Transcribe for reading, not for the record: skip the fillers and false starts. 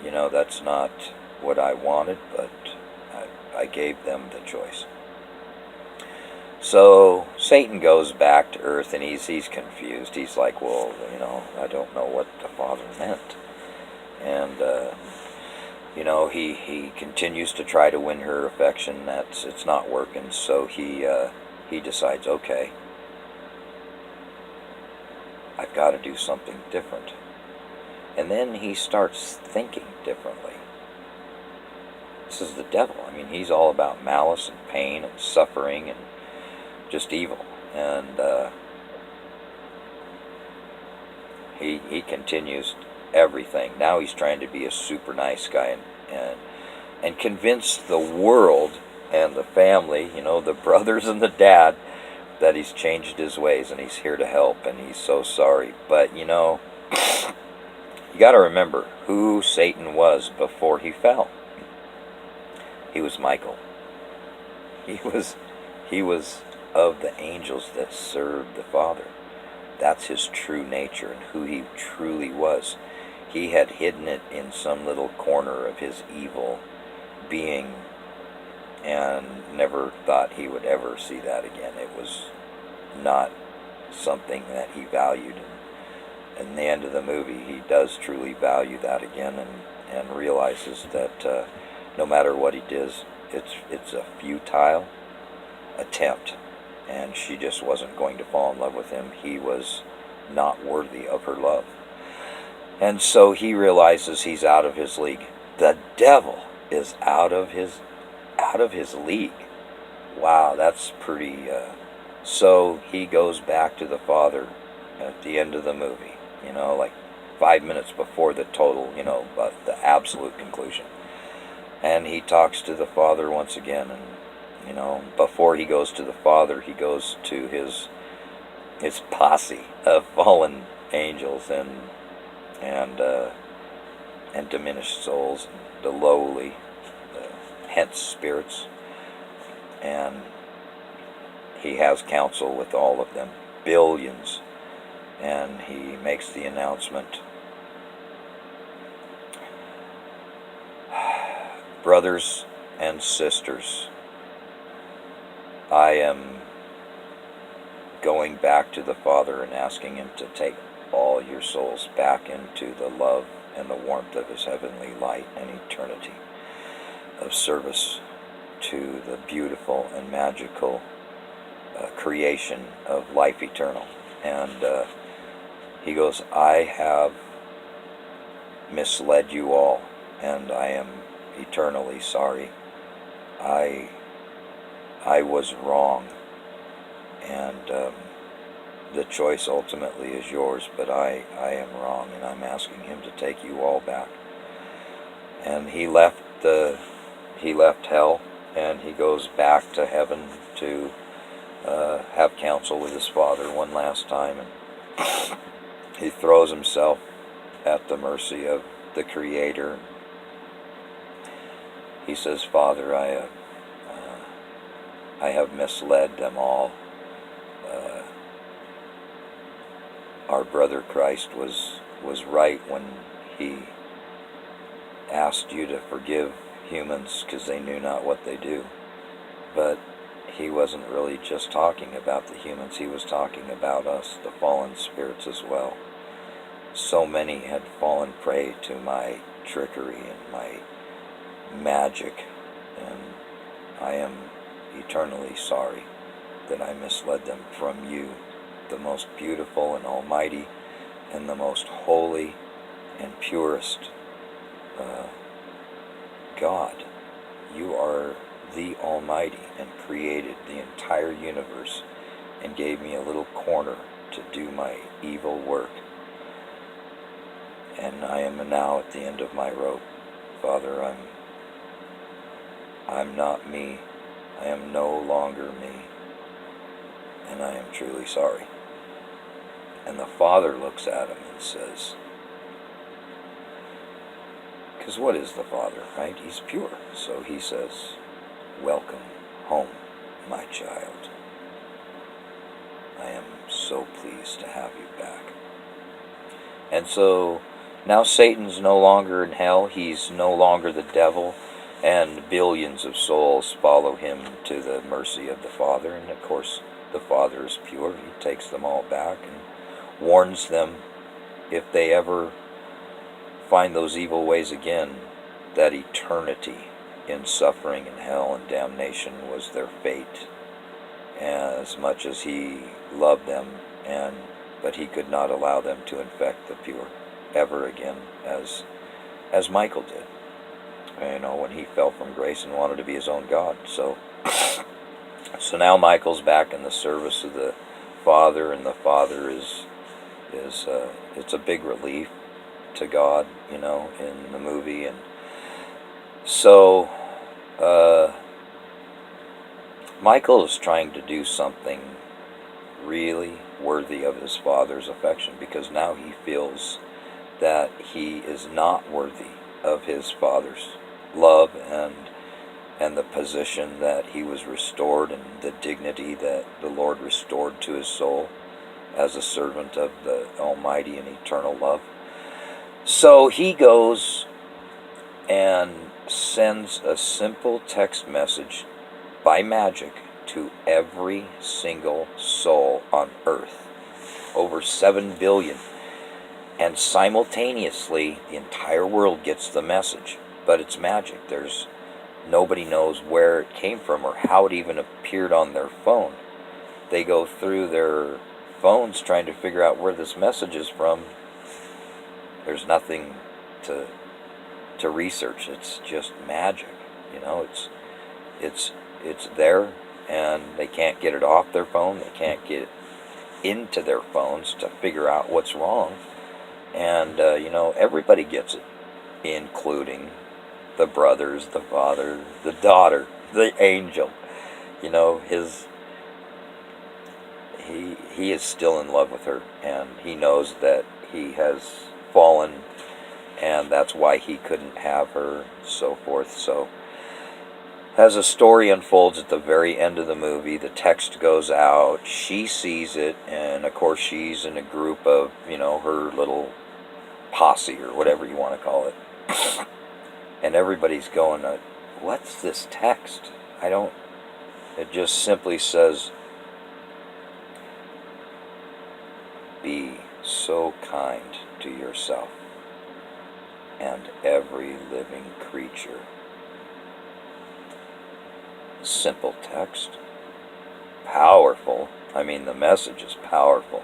that's not what I wanted, but I gave them the choice. So Satan goes back to Earth, and he's confused. He's like, well, I don't know what the Father meant. And, he continues to try to win her affection. It's not working, so he decides, okay, I've got to do something different. And then he starts thinking differently. This is the devil. I mean, he's all about malice and pain and suffering and just evil. And he continues everything. Now he's trying to be a super nice guy and convince the world and the family, the brothers and the dad, that he's changed his ways and he's here to help and he's so sorry. But you got to remember who Satan was before he fell. He was Michael. He was of the angels that served the Father. That's his true nature and who he truly was. He had hidden it in some little corner of his evil being and never thought he would ever see that again. It was not something that he valued. And in the end of the movie, he does truly value that again and realizes that no matter what he does, it's a futile attempt. And she just wasn't going to fall in love with him. He was not worthy of her love. And so he realizes he's out of his league. The devil is out of his league. Wow, that's pretty... So he goes back to the Father at the end of the movie, like 5 minutes before the total, but the absolute conclusion. And he talks to the Father once again, and before he goes to the Father, he goes to his posse of fallen angels and diminished souls, the lowly, hence spirits, and he has counsel with all of them, billions, and he makes the announcement, brothers and sisters, I am going back to the Father and asking him to take all your souls back into the love and the warmth of his heavenly light and eternity of service to the beautiful and magical creation of life eternal. And he goes, I have misled you all, and I am eternally sorry. I was wrong, and the choice ultimately is yours, but I am wrong, and I'm asking him to take you all back. And he left hell, and he goes back to heaven to have counsel with his Father one last time, and he throws himself at the mercy of the Creator. He says, Father, I have misled them all. Our brother Christ was right when he asked you to forgive humans because they knew not what they do. But he wasn't really just talking about the humans, he was talking about us, the fallen spirits as well. So many had fallen prey to my trickery and my magic, and I am eternally sorry that I misled them from you, the most beautiful and almighty and the most holy and purest God. You are the Almighty and created the entire universe and gave me a little corner to do my evil work. And I am now at the end of my rope. Father, I'm not me. I am no longer me. And I am truly sorry. And the Father looks at him and says, because what is the Father, right? He's pure. So he says, welcome home, my child. I am so pleased to have you back. And so Now Satan's no longer in hell. He's no longer the devil. And billions of souls follow him to the mercy of the Father. And of course, the Father is pure. He takes them all back and warns them, if they ever find those evil ways again, that eternity in suffering and hell and damnation was their fate, as much as he loved them, but he could not allow them to infect the pure ever again, as Michael did, when he fell from grace and wanted to be his own God. So now Michael's back in the service of the Father, and the Father is it's a big relief to God, in the movie. And so Michael is trying to do something really worthy of his Father's affection, because now he feels that he is not worthy of his Father's love and the position that he was restored, and the dignity that the Lord restored to his soul as a servant of the Almighty and eternal love. So he goes and sends a simple text message by magic to every single soul on earth, over 7 billion. And simultaneously, the entire world gets the message. But it's magic. Nobody knows where it came from or how it even appeared on their phone. They go through their phones trying to figure out where this message is from. There's nothing to research. It's just magic. It's there, and they can't get it off their phone. They can't get it into their phones to figure out what's wrong. And everybody gets it, including the brothers, the father, the daughter, the angel. He is still in love with her, and he knows that he has fallen, and that's why he couldn't have her, so forth. So as the story unfolds at the very end of the movie, the text goes out, she sees it, and of course she's in a group of, her little posse, or whatever you want to call it. And everybody's going, what's this text? It just simply says, be so kind to yourself and every living creature. Simple text. Powerful. The message is powerful.